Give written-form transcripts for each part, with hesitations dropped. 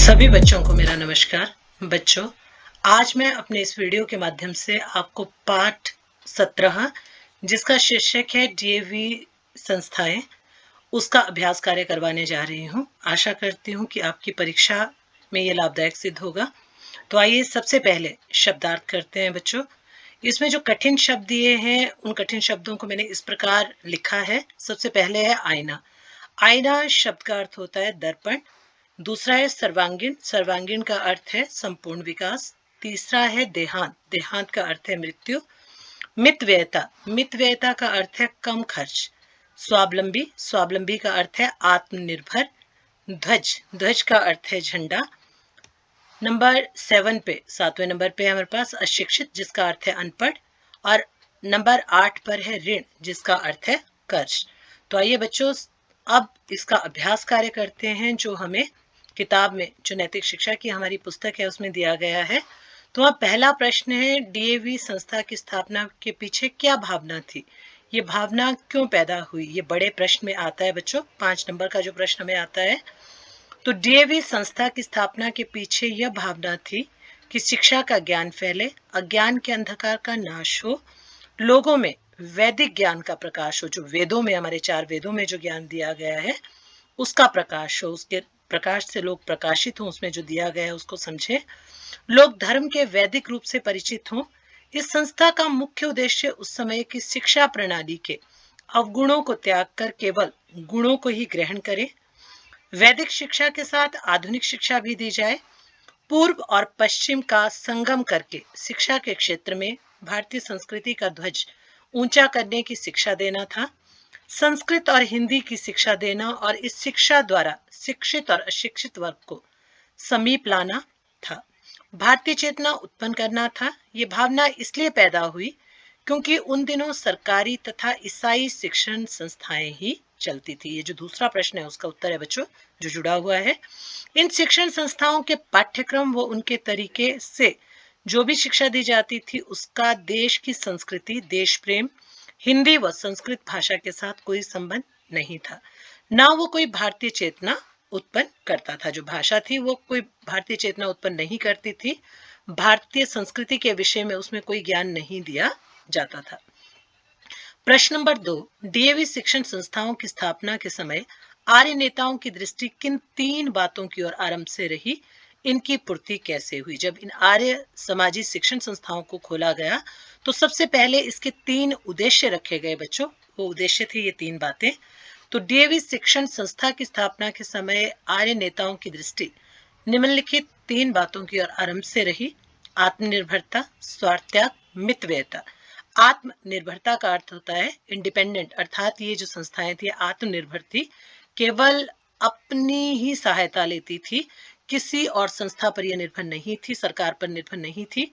सभी बच्चों को मेरा नमस्कार। बच्चों, आज मैं अपने इस वीडियो के माध्यम से आपको पाठ 17 जिसका शीर्षक है डीएवी संस्थाएं, उसका अभ्यास कार्य करवाने जा रही हूँ। आशा करती हूँ कि आपकी परीक्षा में ये लाभदायक सिद्ध होगा। तो आइए सबसे पहले शब्दार्थ करते हैं बच्चों। इसमें जो कठिन शब्द दिए हैं उन कठिन शब्दों को मैंने इस प्रकार लिखा है। सबसे पहले है आईना। आईना शब्द का अर्थ होता है दर्पण। दूसरा है सर्वांगीण। सर्वांगीण का अर्थ है संपूर्ण विकास। तीसरा है देहांत। देहांत का अर्थ है मृत्यु। मितव्ययता। मितव्ययता का अर्थ है कम खर्च। स्वावलंबी। स्वावलंबी का अर्थ है आत्मनिर्भर। ध्वज। ध्वज का अर्थ है झंडा। नंबर 7 पे, 7वें नंबर पे हमारे पास अशिक्षित, जिसका अर्थ है अनपढ़। और नंबर 8 पर है ऋण, जिसका अर्थ है कर्ज। तो आइए बच्चों, अब इसका अभ्यास कार्य करते हैं जो हमें किताब में, जो नैतिक शिक्षा की हमारी पुस्तक है, उसमें दिया गया है। तो अब पहला प्रश्न है, डीएवी संस्था की स्थापना के पीछे क्या भावना थी? ये भावना क्यों पैदा हुई? ये बड़े प्रश्न में आता है बच्चों। 5 नंबर का जो प्रश्न में आता है, तो डीएवी संस्था की स्थापना के पीछे यह भावना थी कि शिक्षा का ज्ञान फैले, अज्ञान के अंधकार का नाश हो, लोगों में वैदिक ज्ञान का प्रकाश हो, जो वेदों में, हमारे 4 वेदों में जो ज्ञान दिया गया है उसका प्रकाश हो, उसके प्रकाश से लोग प्रकाशित हों, उसमें जो दिया गया है उसको समझे, लोग धर्म के वैदिक रूप से परिचित हों। इस संस्था का मुख्य उद्देश्य उस समय की शिक्षा प्रणाली के अवगुणों को त्याग कर केवल गुणों को ही ग्रहण करें। वैदिक शिक्षा के साथ आधुनिक शिक्षा भी दी जाए। पूर्व और पश्चिम का संगम करके शिक्षा के क्षेत्र में भारतीय संस्कृति का ध्वज ऊंचा करने की शिक्षा देना था। संस्कृत और हिंदी की शिक्षा देना और इस शिक्षा द्वारा शिक्षित और अशिक्षित वर्ग को समीप लाना था। भारतीय चेतना उत्पन्न करना था। ये भावना इसलिए पैदा हुई क्योंकि उन दिनों सरकारी तथा ईसाई शिक्षण संस्थाएं ही चलती थी। ये जो दूसरा प्रश्न है उसका उत्तर है बच्चों, जो जुड़ा हुआ है। इन शिक्षण संस्थाओं के पाठ्यक्रम व उनके तरीके से जो भी शिक्षा दी जाती थी उसका देश की संस्कृति, देश प्रेम, हिंदी व संस्कृत भाषा के साथ कोई संबंध नहीं था। ना वो कोई भारतीय चेतना उत्पन्न करता था। जो भाषा थी वो कोई भारतीय चेतना उत्पन्न नहीं करती थी। भारतीय संस्कृति के विषय में उसमें कोई ज्ञान नहीं दिया जाता था। प्रश्न नंबर 2, डीएवी शिक्षण संस्थाओं की स्थापना के समय आर्य नेताओं की दृष्टि किन 3 बातों की ओर आरंभ से रही? इनकी पूर्ति कैसे हुई? जब इन आर्य समाजी शिक्षण संस्थाओं को खोला गया तो सबसे पहले इसके 3 उद्देश्य रखे गए बच्चों। वो उद्देश्य थे ये 3 बातें। तो डीएवी शिक्षण संस्था की स्थापना के समय आर्य नेताओं की दृष्टि निम्नलिखित 3 बातों की ओर आरंभ से रही: आत्मनिर्भरता, स्वार्थ त्याग, मितव्ययता। आत्मनिर्भरता का अर्थ होता है इंडिपेंडेंट, अर्थात ये जो संस्थाएं थी आत्मनिर्भर थी, केवल अपनी ही सहायता लेती थी, किसी और संस्था पर यह निर्भर नहीं थी, सरकार पर निर्भर नहीं थी।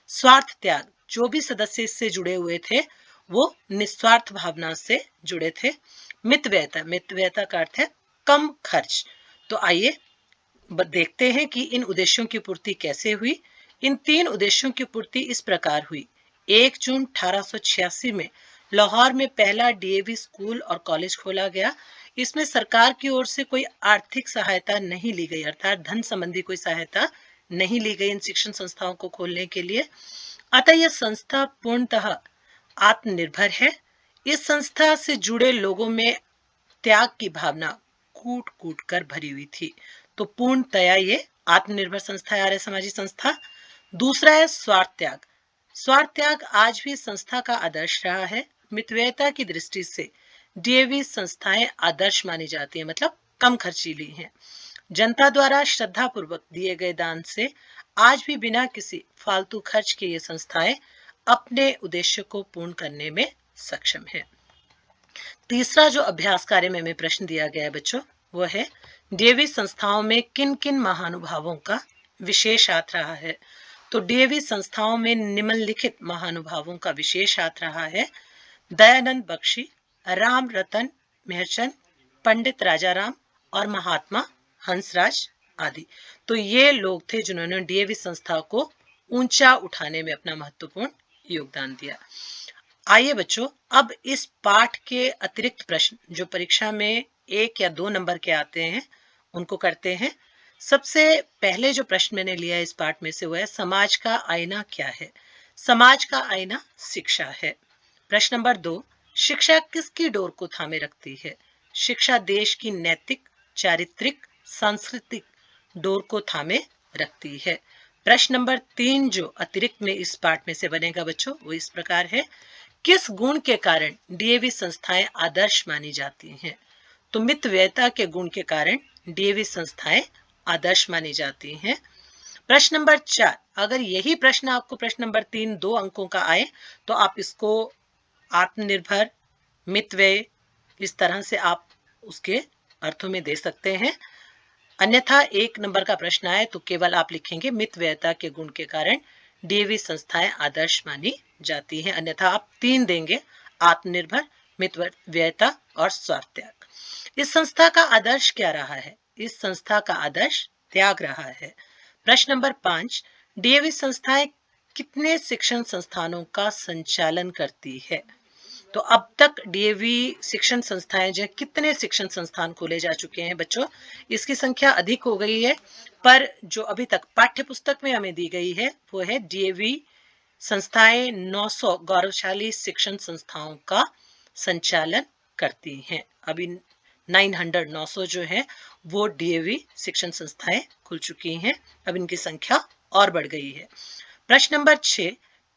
स्वार्थ त्याग, जो भी सदस्य इससे जुड़े हुए थे वो निस्वार्थ भावना से जुड़े थे। मितव्ययता, मितव्ययता का अर्थ है कम खर्च। तो आइए देखते हैं कि इन उद्देश्यों की पूर्ति कैसे हुई। इन 3 उद्देश्यों की पूर्ति इस प्रकार हुई: 1 जून 1886 में लाहौर में पहला डीएवी स्कूल और कॉलेज खोला गया। इसमें सरकार की ओर से कोई आर्थिक सहायता नहीं ली गई, अर्थात धन संबंधी कोई सहायता नहीं ली गई इन शिक्षण संस्थाओं को खोलने के लिए। अतः यह संस्था पूर्णतः आत्मनिर्भर है। इस संस्था से जुड़े लोगों में त्याग की भावना कूट कूट कर भरी हुई थी। तो पूर्णतया ये आत्मनिर्भर संस्था है, आर्य समाजी संस्था। दूसरा है स्वार्थ त्याग। स्वार्थ त्याग आज भी संस्था का आदर्श रहा है। मितव्ययता की दृष्टि से डीएवी संस्थाएं आदर्श मानी जाती है, मतलब कम खर्चीली हैं। जनता द्वारा श्रद्धा पूर्वक दिए गए दान से आज भी बिना किसी फालतू खर्च के ये संस्थाएं अपने उद्देश्य को पूर्ण करने में सक्षम है। तीसरा जो अभ्यास कार्य में हमें प्रश्न दिया गया है बच्चों, वो है डीएवी संस्थाओं में किन किन महानुभावों का विशेष हाथ रहा है? तो डीएवी संस्थाओं में निम्नलिखित महानुभावों का विशेष हाथ रहा है: दयानंद बख्शी, राम रतन मेहरचंद, पंडित राजाराम और महात्मा हंसराज आदि। तो ये लोग थे जिन्होंने डीएवी संस्था को ऊंचा उठाने में अपना महत्वपूर्ण योगदान दिया। आइए बच्चों, अब इस पाठ के अतिरिक्त प्रश्न जो परीक्षा में 1 या 2 नंबर के आते हैं उनको करते हैं। सबसे पहले जो प्रश्न मैंने लिया इस पाठ में से वो है, समाज का आईना क्या है? समाज का आईना शिक्षा है। प्रश्न नंबर 2, शिक्षा किसकी डोर को थामे रखती है? शिक्षा देश की नैतिक, चारित्रिक, सांस्कृतिक डोर को थामे रखती है। प्रश्न नंबर 3 जो अतिरिक्त में इस पाठ में से बनेगा बच्चों, वो इस प्रकार है, किस गुण के कारण डीएवी संस्थाएं आदर्श मानी जाती हैं? तो मितव्ययिता के गुण के कारण डीएवी संस्थाएं आदर्श मानी जाती हैं। प्रश्न नंबर 4, अगर यही प्रश्न आपको प्रश्न नंबर 3 2 अंकों का आए तो आप इसको आत्मनिर्भर, मितव्यय, इस तरह से आप उसके अर्थों में दे सकते हैं। अन्यथा 1 नंबर का प्रश्न आए तो केवल आप लिखेंगे मितव्ययिता के गुण के कारण डीएवी संस्थाएं आदर्श मानी जाती हैं। अन्यथा आप 3 देंगे, आत्मनिर्भर, मितव्ययिता और स्वार्थ त्याग। इस संस्था का आदर्श क्या रहा है? इस संस्था का आदर्श त्याग रहा है। प्रश्न नंबर 5, डीएवी संस्थाएं कितने शिक्षण संस्थानों का संचालन करती है? तो अब तक डीएवी शिक्षण संस्थाएं जो कितने शिक्षण संस्थान खोले जा चुके हैं बच्चों, इसकी संख्या अधिक हो गई है, पर जो अभी तक पाठ्य पुस्तक में हमें दी गई है वो है डीएवी संस्थाएं 900 गौरवशाली शिक्षण संस्थाओं का संचालन करती हैं। अभी 900 जो है वो डीएवी शिक्षण संस्थाएं खुल चुकी हैं। अब इनकी संख्या और बढ़ गई है। प्रश्न नंबर 6,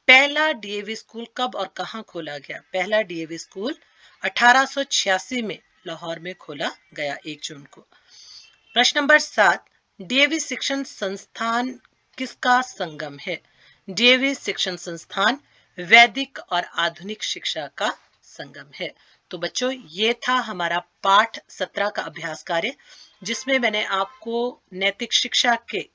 पहला डीएवी स्कूल कब और कहां खोला गया? पहला डीएवी स्कूल 1886 में लाहौर में खोला गया, 1 जून को। प्रश्न नंबर 7, डीएवी शिक्षण संस्थान किसका संगम है? डीएवी शिक्षण संस्थान वैदिक और आधुनिक शिक्षा का संगम है। तो बच्चों ये था हमारा पाठ 17 का अभ्यास कार्य, जिसमें मैंने आपको नैतिक शिक्षा के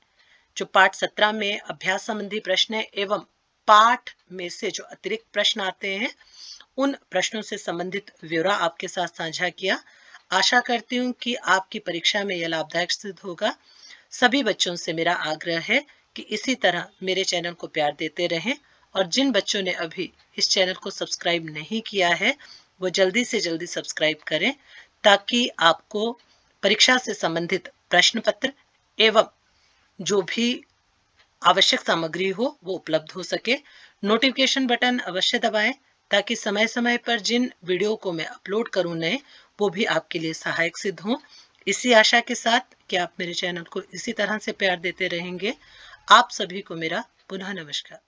जो पाठ 17 में अभ्यास संबंधी प्रश्न है एवं पाठ में से जो अतिरिक्त प्रश्न आते हैं उन प्रश्नों से संबंधित ब्यौरा आपके साथ साझा किया। आशा करती हूँ कि आपकी परीक्षा में यह लाभदायक सिद्ध होगा। सभी बच्चों से मेरा आग्रह है कि इसी तरह मेरे चैनल को प्यार देते रहें और जिन बच्चों ने अभी इस चैनल को सब्सक्राइब नहीं किया है वो जल्दी से जल्दी सब्सक्राइब करें, ताकि आपको परीक्षा से संबंधित प्रश्न पत्र एवं जो भी आवश्यक सामग्री हो वो उपलब्ध हो सके। नोटिफिकेशन बटन अवश्य दबाएं ताकि समय समय पर जिन वीडियो को मैं अपलोड करूं नए, वो भी आपके लिए सहायक सिद्ध हों। इसी आशा के साथ कि आप मेरे चैनल को इसी तरह से प्यार देते रहेंगे। आप सभी को मेरा पुनः नमस्कार।